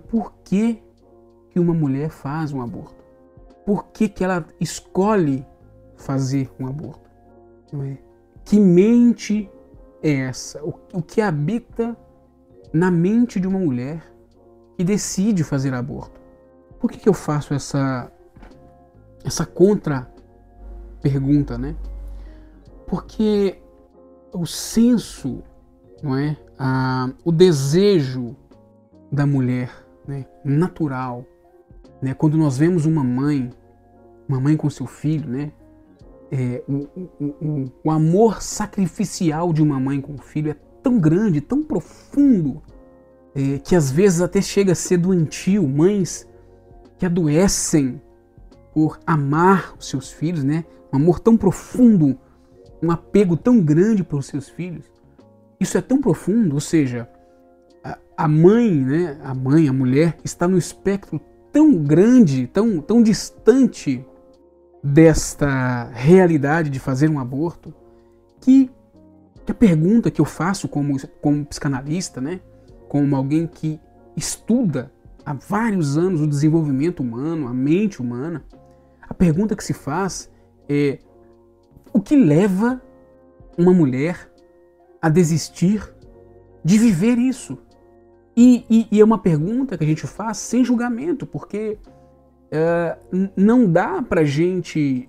Por que que uma mulher faz um aborto? Por que que ela escolhe fazer um aborto? Não é? Que mente é essa? O que habita na mente de uma mulher que decide fazer aborto? Por que que eu faço essa contra-pergunta, né? Porque o senso, não é? O desejo da mulher, né? Natural, né? Quando nós vemos uma mãe com seu filho, né? O amor sacrificial de uma mãe com o filho é tão grande, tão profundo, que às vezes até chega a ser doentio. Mães que adoecem por amar os seus filhos, né? Um amor tão profundo, um apego tão grande pelos seus filhos. Isso é tão profundo, ou seja, a mãe, né? A mulher, está no espectro tão grande, tão distante desta realidade de fazer um aborto, que a pergunta que eu faço como psicanalista, né? Como alguém que estuda há vários anos o desenvolvimento humano, a mente humana, a pergunta que se faz é: o que leva uma mulher a desistir de viver isso? E é uma pergunta que a gente faz sem julgamento, porque não dá pra gente...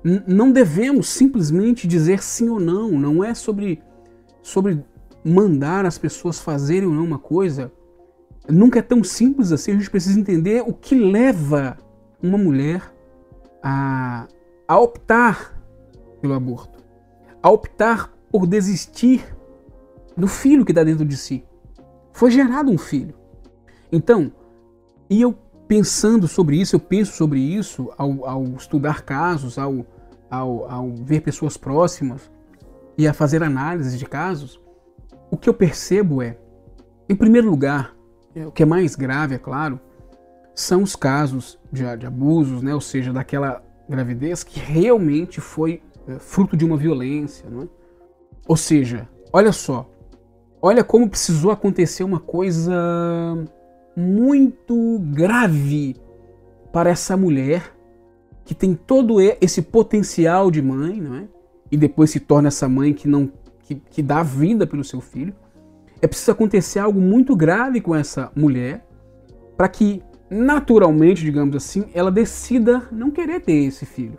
não devemos simplesmente dizer sim ou não. Não é sobre mandar as pessoas fazerem ou não uma coisa. Nunca é tão simples assim. A gente precisa entender o que leva uma mulher a optar pelo aborto, a optar por desistir do filho que está dentro de si. Foi gerado um filho. Então, e eu pensando sobre isso, eu penso sobre isso ao estudar casos, ao ver pessoas próximas e a fazer análise de casos. O que eu percebo é, em primeiro lugar, o que é mais grave, é claro, são os casos de abusos, né? Ou seja, daquela gravidez que realmente foi fruto de uma violência, não é? Ou seja, olha só, olha como precisou acontecer uma coisa muito grave para essa mulher que tem todo esse potencial de mãe, não é? E depois se torna essa mãe que dá vida pelo seu filho. É preciso acontecer algo muito grave com essa mulher para que, naturalmente, digamos assim, ela decida não querer ter esse filho,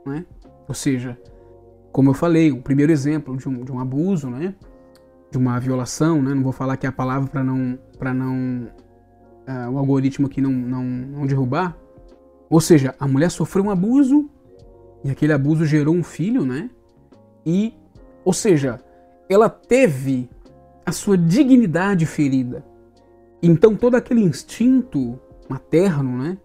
não é? Ou seja, como eu falei, o primeiro exemplo de um abuso, né? De uma violação, né? Não vou falar aqui a palavra para não o algoritmo aqui não derrubar. Ou seja, a mulher sofreu um abuso e aquele abuso gerou um filho, né? Ou seja, ela teve a sua dignidade ferida. Então todo aquele instinto materno, né?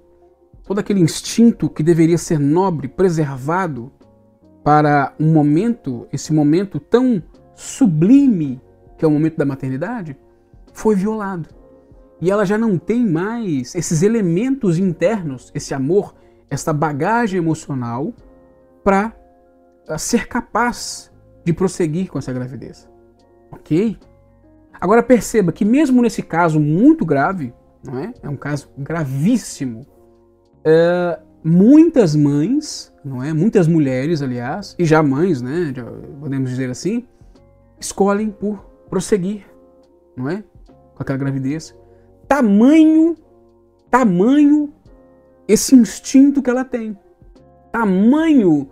Todo aquele instinto que deveria ser nobre, preservado para esse momento tão sublime que é o momento da maternidade, foi violado. E ela já não tem mais esses elementos internos, esse amor, essa bagagem emocional para ser capaz de prosseguir com essa gravidez. Ok? Agora perceba que mesmo nesse caso muito grave, não é? É um caso gravíssimo, muitas mães, não é? Muitas mulheres, aliás, e já mães, né? Já podemos dizer assim, escolhem por prosseguir, não é? Com aquela gravidez. Tamanho esse instinto que ela tem. Tamanho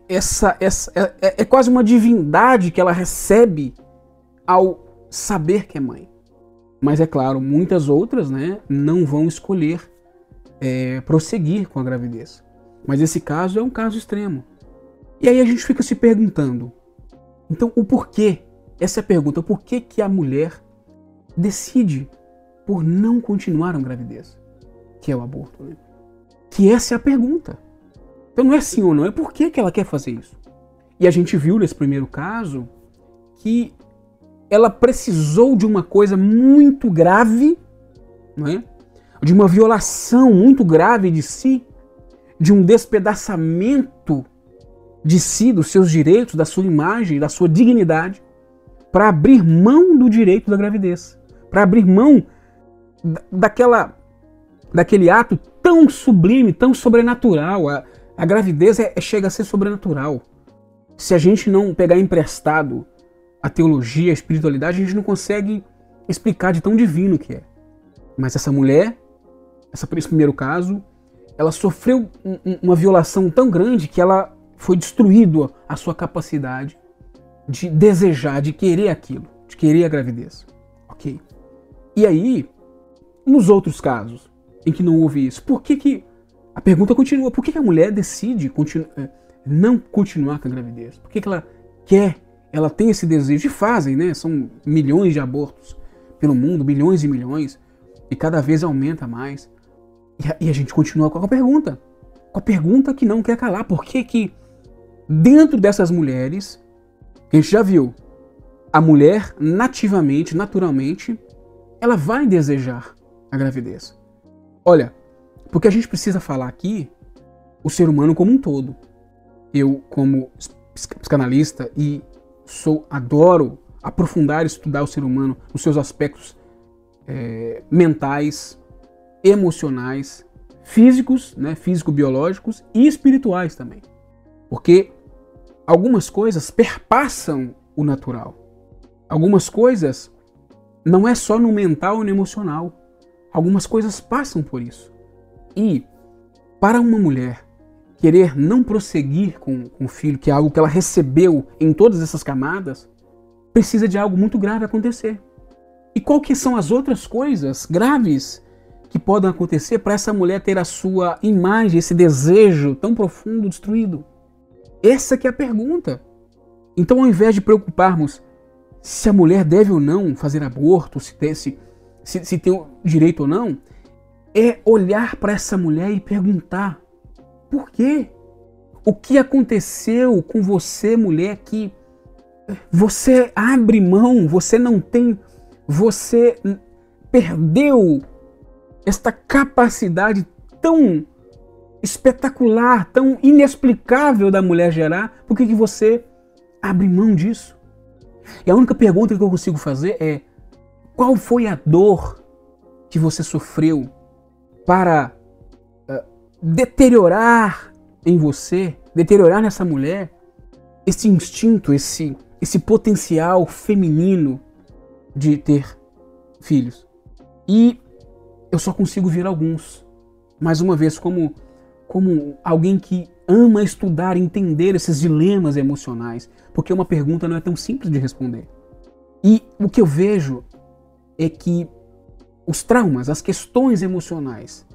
é quase uma divindade que ela recebe ao saber que é mãe. Mas é claro, muitas outras, né, não vão escolher prosseguir com a gravidez. Mas esse caso é um caso extremo. E aí a gente fica se perguntando, então o porquê? Essa é a pergunta, por que que a mulher decide por não continuar uma gravidez? Que é o aborto, né? Que essa é a pergunta. Então não é sim ou não, é por que que ela quer fazer isso. E a gente viu nesse primeiro caso que ela precisou de uma coisa muito grave, não é? De uma violação muito grave de si, de um despedaçamento de si, dos seus direitos, da sua imagem, da sua dignidade, para abrir mão do direito da gravidez. para abrir mão daquele ato tão sublime, tão sobrenatural. A gravidez chega a ser sobrenatural. Se a gente não pegar emprestado a teologia, a espiritualidade, a gente não consegue explicar de tão divino que é. Mas essa mulher, esse primeiro caso, ela sofreu uma violação tão grande que ela foi destruída a sua capacidade de desejar, de querer aquilo, de querer a gravidez. Ok? E aí, nos outros casos em que não houve isso, por que a pergunta continua, por que a mulher decide não continuar com a gravidez? Por que ela quer, ela tem esse desejo? E fazem, né? São milhões de abortos pelo mundo, milhões e milhões, e cada vez aumenta mais. E a gente continua com a pergunta que não quer calar. Por que dentro dessas mulheres, a gente já viu, a mulher nativamente, naturalmente, ela vai desejar a gravidez. Olha, porque a gente precisa falar aqui o ser humano como um todo. Eu, como psicanalista, e adoro aprofundar e estudar o ser humano nos seus aspectos mentais, emocionais, físicos, né, físico-biológicos e espirituais também. Porque algumas coisas perpassam o natural. Algumas coisas não é só no mental e no emocional. Algumas coisas passam por isso. E para uma mulher querer não prosseguir com o filho, que é algo que ela recebeu em todas essas camadas, precisa de algo muito grave acontecer. E qual que são as outras coisas graves que podem acontecer para essa mulher ter a sua imagem, esse desejo tão profundo destruído? Essa que é a pergunta. Então, ao invés de preocuparmos se a mulher deve ou não fazer aborto, se tem o direito ou não, é olhar para essa mulher e perguntar: por quê? O que aconteceu com você, mulher, que você abre mão, você perdeu esta capacidade tão espetacular, tão inexplicável da mulher gerar? Por que você abre mão disso? E a única pergunta que eu consigo fazer é: qual foi a dor que você sofreu para deteriorar em você, deteriorar nessa mulher, esse instinto, esse potencial feminino de ter filhos? E eu só consigo ver alguns, mais uma vez, como alguém que ama estudar, entender esses dilemas emocionais, porque uma pergunta não é tão simples de responder. E o que eu vejo é que os traumas, as questões emocionais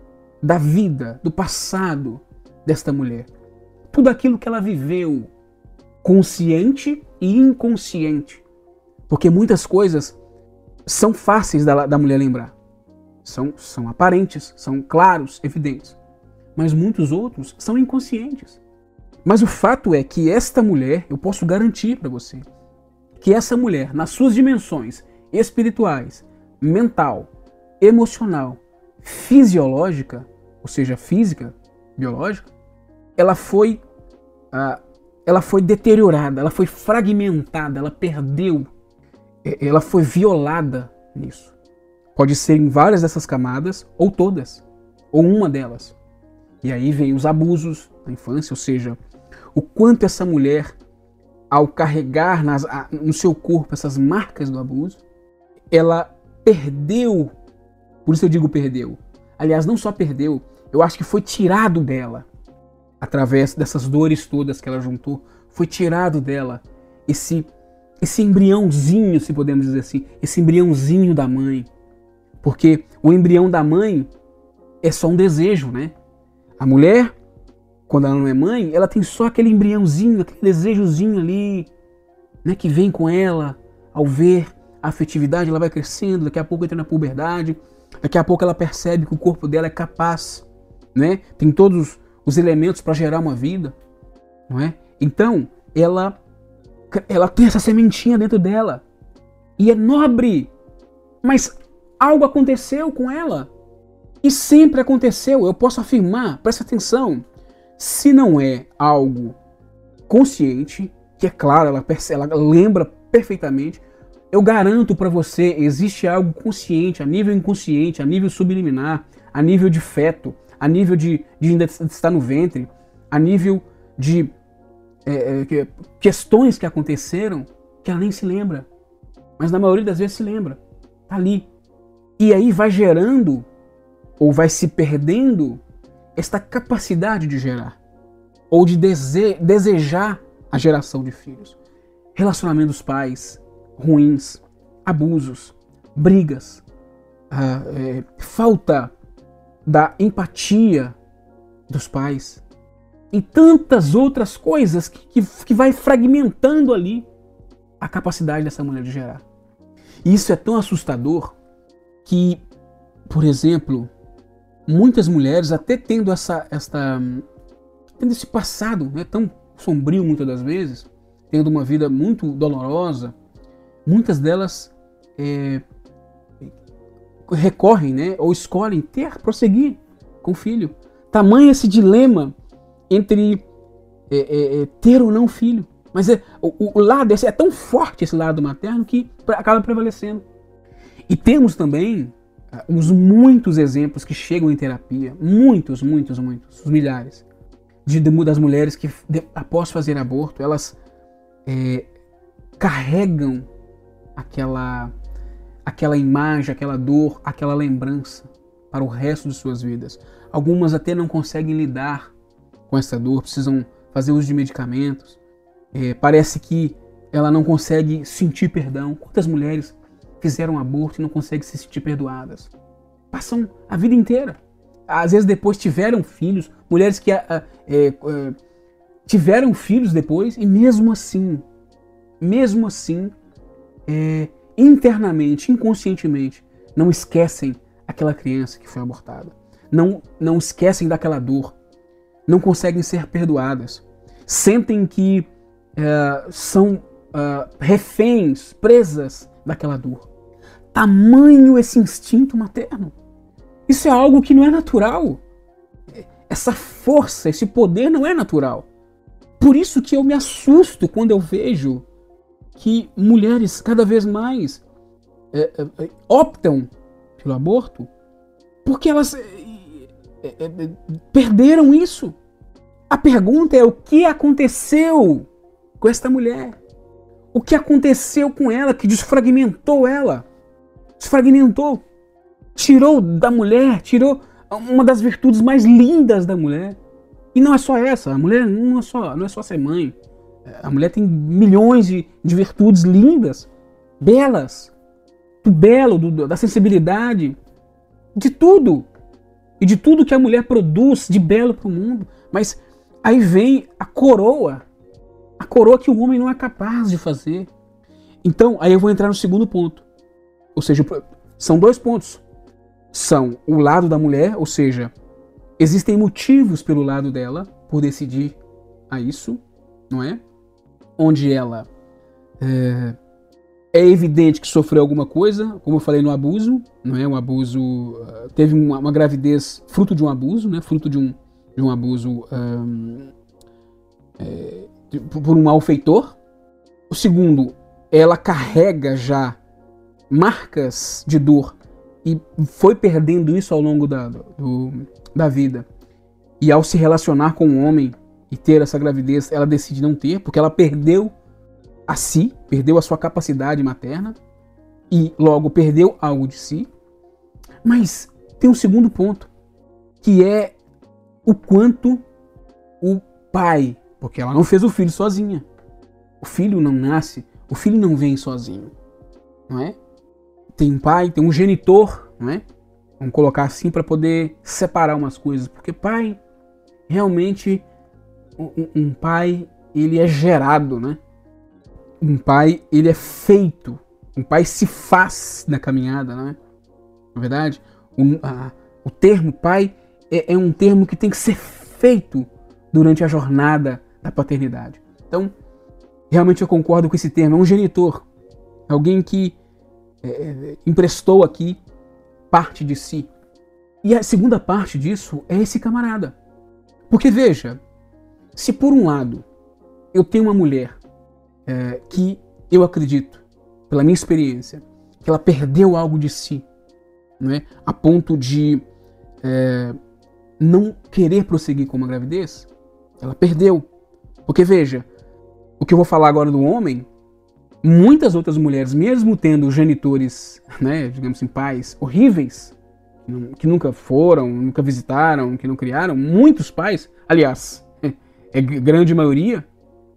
da vida, do passado desta mulher, tudo aquilo que ela viveu, consciente e inconsciente, porque muitas coisas são fáceis da mulher lembrar, são aparentes, são claros, evidentes, mas muitos outros são inconscientes. Mas o fato é que esta mulher, eu posso garantir para você, que essa mulher, nas suas dimensões espirituais, mental, emocional, fisiológica, ou seja, física, biológica, ela foi deteriorada, ela foi fragmentada, ela perdeu, ela foi violada nisso. Pode ser em várias dessas camadas, ou todas, ou uma delas. E aí vem os abusos na infância, ou seja, o quanto essa mulher, ao carregar no seu corpo essas marcas do abuso, ela perdeu, por isso eu digo perdeu. Aliás, não só perdeu, eu acho que foi tirado dela, através dessas dores todas que ela juntou, foi tirado dela esse embriãozinho, se podemos dizer assim, esse embriãozinho da mãe. Porque o embrião da mãe é só um desejo, né? A mulher, quando ela não é mãe, ela tem só aquele embriãozinho, aquele desejozinho ali, né, que vem com ela ao ver a afetividade, ela vai crescendo, daqui a pouco entra na puberdade, daqui a pouco ela percebe que o corpo dela é capaz, né? Tem todos os elementos para gerar uma vida, não é? Então, ela tem essa sementinha dentro dela e é nobre, mas algo aconteceu com ela e sempre aconteceu, eu posso afirmar, presta atenção, se não é algo consciente, que é claro, ela lembra perfeitamente, eu garanto para você, existe algo consciente, a nível inconsciente, a nível subliminar, a nível de feto, a nível de ainda estar no ventre, a nível de questões que aconteceram que ela nem se lembra. Mas na maioria das vezes se lembra. Tá ali. E aí vai gerando, ou vai se perdendo, esta capacidade de gerar. Ou de desejar a geração de filhos. Relacionamento dos pais ruins, abusos, brigas, falta da empatia dos pais e tantas outras coisas que vai fragmentando ali a capacidade dessa mulher de gerar. E isso é tão assustador que, por exemplo, muitas mulheres, até tendo tendo esse passado, né, tão sombrio muitas das vezes, tendo uma vida muito dolorosa, muitas delas recorrem, né, ou escolhem prosseguir com o filho. Tamanho esse dilema entre ter ou não filho. Mas o lado é tão forte, esse lado materno, que acaba prevalecendo. E temos também os muitos exemplos que chegam em terapia, muitos, milhares, das mulheres que, após fazer aborto, elas carregam aquela imagem, aquela dor, aquela lembrança para o resto de suas vidas. Algumas até não conseguem lidar com essa dor, precisam fazer uso de medicamentos. Parece que ela não consegue sentir perdão. Quantas mulheres fizeram aborto e não conseguem se sentir perdoadas? Passam a vida inteira. Às vezes depois tiveram filhos, mulheres que tiveram filhos depois e mesmo assim, internamente, inconscientemente, não esquecem aquela criança que foi abortada. Não esquecem daquela dor. Não conseguem ser perdoadas. Sentem que são reféns, presas daquela dor. Tamanho esse instinto materno. Isso é algo que não é natural. Essa força, esse poder não é natural. Por isso que eu me assusto quando eu vejo que mulheres cada vez mais optam pelo aborto porque elas perderam isso. A pergunta é: o que aconteceu com esta mulher? O que aconteceu com ela que desfragmentou ela? Desfragmentou. Tirou da mulher, tirou uma das virtudes mais lindas da mulher. E não é só essa, a mulher não é só ser mãe. A mulher tem milhões de virtudes lindas, belas, do belo, da sensibilidade, de tudo. E de tudo que a mulher produz de belo para o mundo. Mas aí vem a coroa que o homem não é capaz de fazer. Então, aí eu vou entrar no segundo ponto. Ou seja, são dois pontos. São o lado da mulher, ou seja, existem motivos pelo lado dela por decidir a isso, não é? Onde ela é evidente que sofreu alguma coisa, como eu falei no abuso, não é? Um abuso, teve uma gravidez fruto de um abuso, né? Fruto de um abuso por um malfeitor. O segundo, ela carrega já marcas de dor e foi perdendo isso ao longo da vida. E ao se relacionar com um homem e ter essa gravidez, ela decide não ter, porque ela perdeu a si, perdeu a sua capacidade materna e logo perdeu algo de si. Mas tem um segundo ponto, que é o quanto o pai, porque ela não fez o filho sozinha. O filho não nasce, o filho não vem sozinho, não é? Tem um pai, tem um genitor, não é? Vamos colocar assim para poder separar umas coisas, porque pai, realmente, um pai, ele é gerado, né? Um pai, ele é feito. Um pai se faz na caminhada, não é? Na verdade, o termo pai é um termo que tem que ser feito durante a jornada da paternidade. Então, realmente eu concordo com esse termo. É um genitor. Alguém que emprestou aqui parte de si. E a segunda parte disso é esse camarada. Porque veja, se por um lado eu tenho uma mulher que eu acredito pela minha experiência, que ela perdeu algo de si, né? A ponto de não querer prosseguir com uma gravidez, ela perdeu. Porque veja, o que eu vou falar agora do homem, muitas outras mulheres, mesmo tendo genitores, né, digamos assim, pais horríveis, que nunca foram, nunca visitaram, que não criaram, muitos pais, aliás, é grande maioria,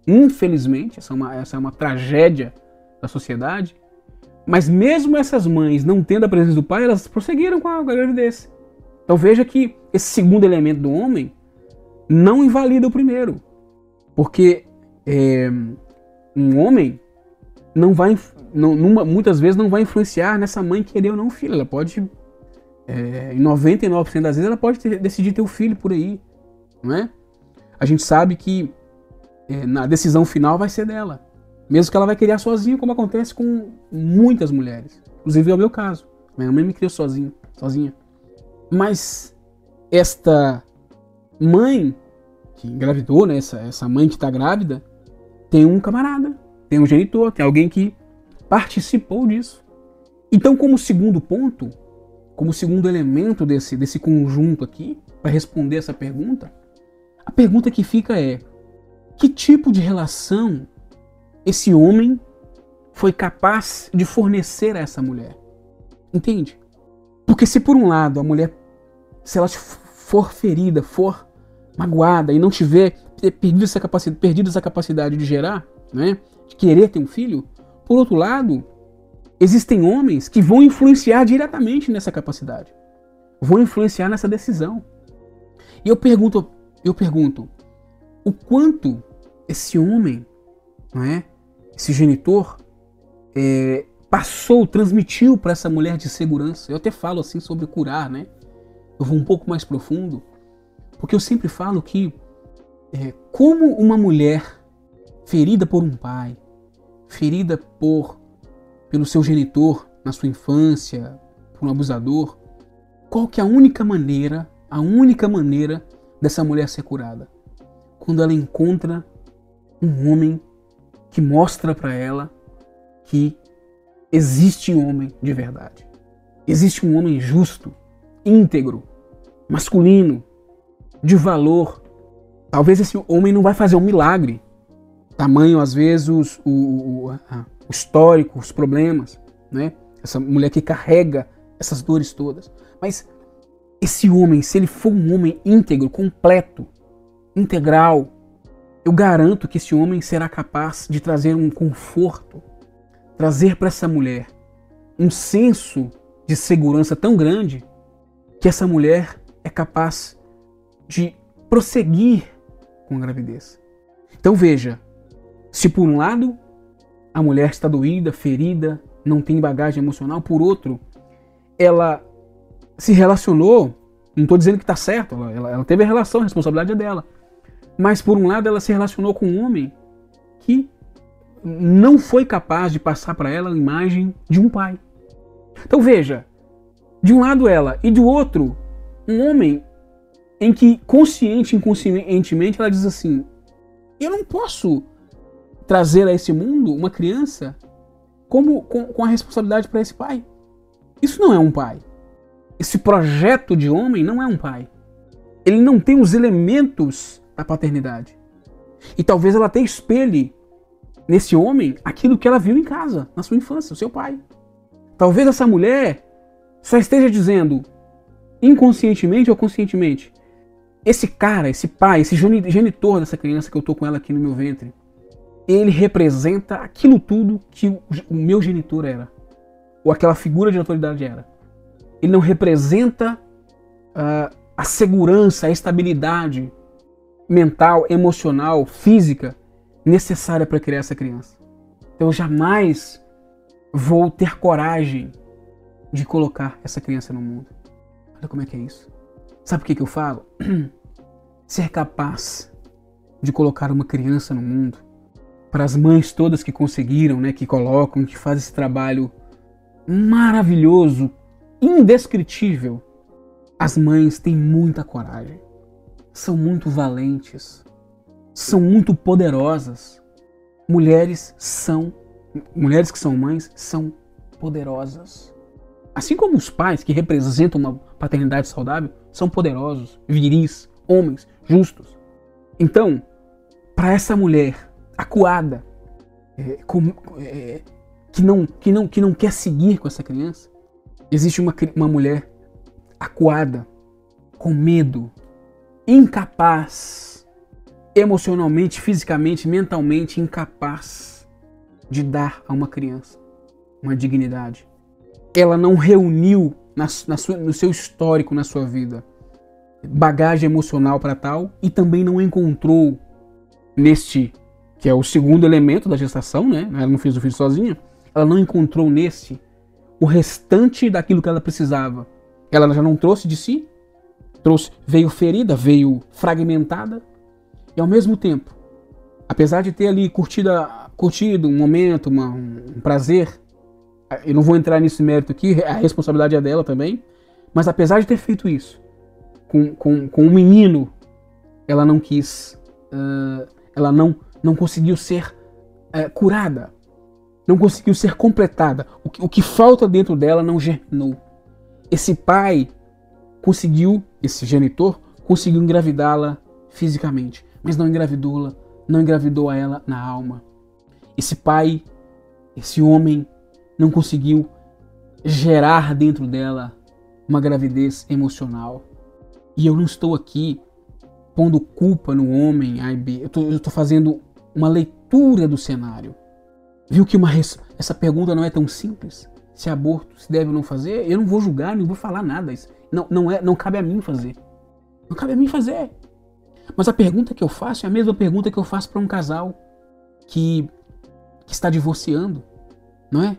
infelizmente, essa é uma tragédia da sociedade, mas mesmo essas mães não tendo a presença do pai, elas prosseguiram com a gravidez. Então veja que esse segundo elemento do homem não invalida o primeiro, porque um homem não vai, muitas vezes não vai influenciar nessa mãe querer ou não o filho. Ela pode, em 99% das vezes, ela pode decidir ter o filho por aí, não é? A gente sabe que na decisão final vai ser dela, mesmo que ela vai criar sozinha, como acontece com muitas mulheres. Inclusive é o meu caso. Minha mãe me criou sozinha. Mas esta mãe que engravidou, né, essa mãe que está grávida, tem um camarada, tem um genitor, tem alguém que participou disso. Então, como segundo ponto, como segundo elemento desse conjunto aqui, para responder essa pergunta, a pergunta que fica é: que tipo de relação esse homem foi capaz de fornecer a essa mulher? Entende? Porque se por um lado a mulher, se ela for ferida, for magoada e não tiver perdido essa capacidade de gerar, né, de querer ter um filho, por outro lado, existem homens que vão influenciar diretamente nessa capacidade, vão influenciar nessa decisão. E eu pergunto, o quanto esse homem, não é, esse genitor, transmitiu para essa mulher de segurança. Eu até falo assim sobre curar, né? Eu vou um pouco mais profundo, porque eu sempre falo que como uma mulher ferida por um pai, ferida pelo seu genitor na sua infância, por um abusador, qual que é a única maneira dessa mulher ser curada? Quando ela encontra um homem que mostra para ela que existe um homem de verdade. Existe um homem justo, íntegro, masculino, de valor. Talvez esse homem não vai fazer um milagre. Tamanho, às vezes, o histórico, os problemas, né? Essa mulher que carrega essas dores todas. Mas esse homem, se ele for um homem íntegro, completo, integral, eu garanto que esse homem será capaz de trazer um conforto, trazer para essa mulher um senso de segurança tão grande que essa mulher é capaz de prosseguir com a gravidez. Então veja, se por um lado a mulher está doída, ferida, não tem bagagem emocional, por outro, ela se relacionou, não estou dizendo que está certo, ela teve a relação, a responsabilidade é dela. Mas por um lado ela se relacionou com um homem que não foi capaz de passar para ela a imagem de um pai. Então veja, de um lado ela e do outro um homem em que consciente e inconscientemente ela diz assim: eu não posso trazer a esse mundo uma criança com a responsabilidade para esse pai. Isso não é um pai. Esse projeto de homem não é um pai. Ele não tem os elementos da paternidade. E talvez ela até espelhe nesse homem aquilo que ela viu em casa, na sua infância, o seu pai. Talvez essa mulher só esteja dizendo, inconscientemente ou conscientemente, esse cara, esse pai, esse genitor dessa criança que eu estou com ela aqui no meu ventre, ele representa aquilo tudo que o meu genitor era, ou aquela figura de autoridade era. Ele não representa a segurança, a estabilidade mental, emocional, física necessária para criar essa criança. Então eu jamais vou ter coragem de colocar essa criança no mundo. Olha como é que é isso. Sabe por que eu falo? Ser capaz de colocar uma criança no mundo, para as mães todas que conseguiram, né, que colocam, que fazem esse trabalho maravilhoso, indescritível, as mães têm muita coragem, são muito valentes, são muito poderosas. Mulheres são mulheres que são mães são poderosas. Assim como os pais que representam uma paternidade saudável são poderosos, viris, homens, justos. Então, para essa mulher acuada, que não quer seguir com essa criança, existe uma mulher acuada, com medo, incapaz, emocionalmente, fisicamente, mentalmente incapaz de dar a uma criança uma dignidade. Ela não reuniu no seu histórico, na sua vida, bagagem emocional para tal, e também não encontrou neste, que é o segundo elemento da gestação, né? Ela não fez o filho sozinha, ela não encontrou nesse o restante daquilo que ela precisava. Ela já não trouxe de si, veio ferida, veio fragmentada, e ao mesmo tempo, apesar de ter ali curtido um momento, um prazer, eu não vou entrar nesse mérito aqui, a responsabilidade é dela também, mas apesar de ter feito isso com um menino, ela não quis, ela não conseguiu ser curada, não conseguiu ser completada. O que falta dentro dela não germinou. Esse pai esse genitor conseguiu engravidá-la fisicamente, mas não engravidou a ela na alma. Esse pai, esse homem, não conseguiu gerar dentro dela uma gravidez emocional. E eu não estou aqui pondo culpa no homem, eu estou fazendo uma leitura do cenário. Viu que essa pergunta não é tão simples? Se aborto se deve ou não fazer? Eu não vou julgar, não vou falar nada. Não cabe a mim fazer. Não cabe a mim fazer. Mas a pergunta que eu faço é a mesma pergunta que eu faço para um casal que está divorciando, não é?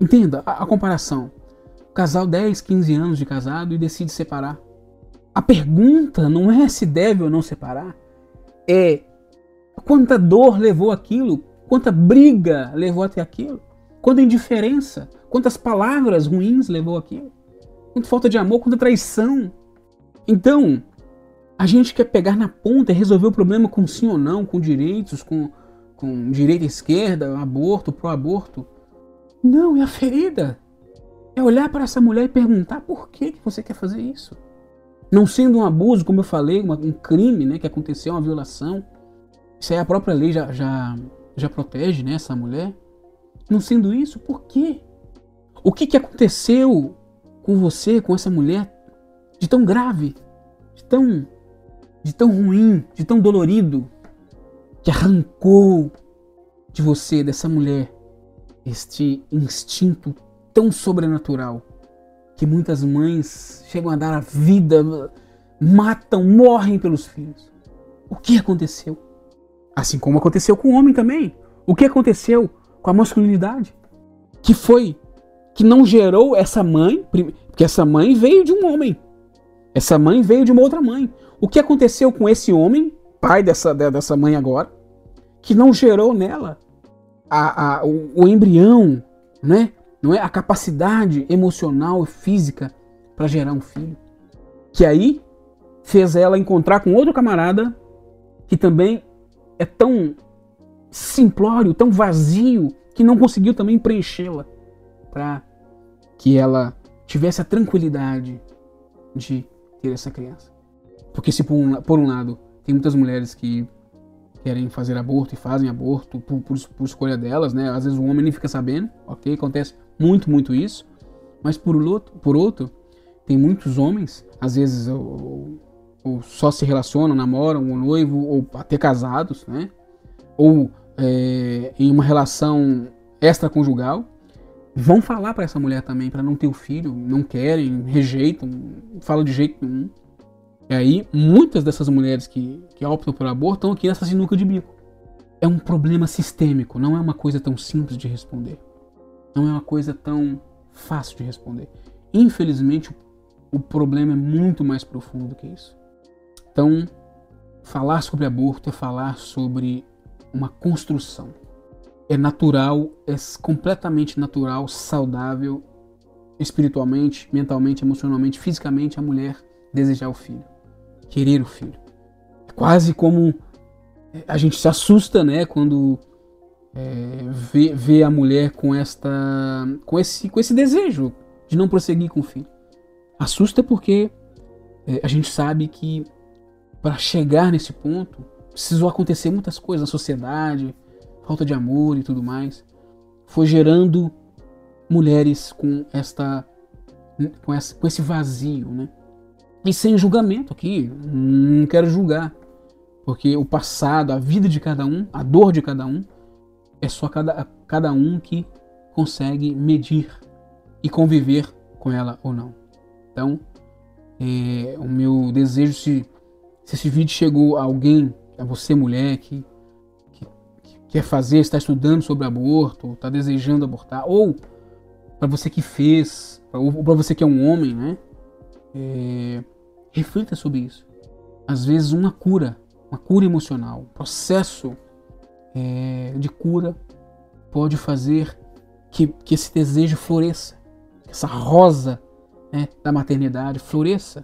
Entenda a comparação. Casal 10, 15 anos de casado e decide separar. A pergunta não é se deve ou não separar, é quanta dor levou aquilo, quanta briga levou até aquilo, quanta indiferença, quantas palavras ruins levou aquilo, quanta falta de amor, quanta traição. Então, a gente quer pegar na ponta e resolver o problema com sim ou não, com direitos, com direita e esquerda, aborto, pró-aborto. Não, é a ferida. É olhar para essa mulher e perguntar por que você quer fazer isso. Não sendo um abuso, como eu falei, um crime, né, que aconteceu, uma violação. Isso aí a própria lei já protege, né, essa mulher. Não sendo isso, por quê? O que aconteceu com você, com essa mulher, de tão grave, de tão ruim, de tão dolorido, que arrancou de você, dessa mulher, este instinto tão sobrenatural que muitas mães chegam a dar a vida, matam, morrem pelos filhos. O que aconteceu? Assim como aconteceu com o homem também. O que aconteceu com a masculinidade? Que não gerou essa mãe, porque essa mãe veio de um homem. Essa mãe veio de uma outra mãe. O que aconteceu com esse homem, pai dessa mãe agora, que não gerou nela o embrião, né? Não é a capacidade emocional e física para gerar um filho. Que aí fez ela encontrar com outro camarada que também é tão simplório, tão vazio, que não conseguiu também preenchê-la para que ela tivesse a tranquilidade de ter essa criança. Porque se por um lado tem muitas mulheres que querem fazer aborto e fazem aborto por escolha delas, né? Às vezes o homem nem fica sabendo, ok? Acontece muito isso. Mas por outro, tem muitos homens, às vezes ou só se relacionam, namoram, ou noivo, ou até casados, né? Ou em uma relação extraconjugal, vão falar para essa mulher também para não ter o filho, não querem, rejeitam, falam de jeito nenhum. E aí, muitas dessas mulheres que optam por aborto estão aqui nessa sinuca de bico. É um problema sistêmico, não é uma coisa tão simples de responder. Não é uma coisa tão fácil de responder. Infelizmente, o problema é muito mais profundo do que isso. Então, falar sobre aborto é falar sobre uma construção. É natural, é completamente natural, saudável, espiritualmente, mentalmente, emocionalmente, fisicamente, a mulher desejar o filho. Querer o filho. É quase como a gente se assusta, né, quando Ver a mulher com esse desejo de não prosseguir com o filho. Assusta porque a gente sabe que para chegar nesse ponto precisou acontecer muitas coisas na sociedade, falta de amor e tudo mais. Foi gerando mulheres com esse vazio, né? E sem julgamento aqui, não quero julgar, porque o passado, a vida de cada um, a dor de cada um, é só cada um que consegue medir e conviver com ela ou não. Então, o meu desejo, se esse vídeo chegou a alguém, a você mulher que quer fazer, está estudando sobre aborto, está desejando abortar, ou para você que fez, ou para você que é um homem, né? Reflita sobre isso. Às vezes uma cura emocional, um processo de cura pode fazer que esse desejo floresça, que essa rosa, né, da maternidade floresça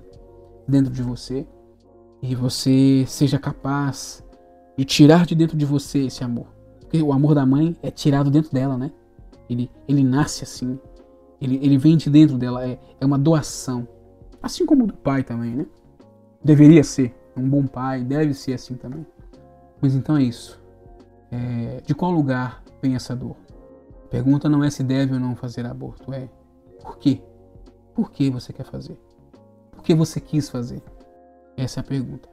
dentro de você e você seja capaz de tirar de dentro de você esse amor. Porque o amor da mãe é tirado dentro dela, né? Ele nasce assim, ele vem de dentro dela, é uma doação. Assim como o do pai também, né? Deveria ser. Um bom pai deve ser assim também. Mas então é isso. De qual lugar vem essa dor? A pergunta não é se deve ou não fazer aborto, é por quê? Por que você quer fazer? Por que você quis fazer? Essa é a pergunta.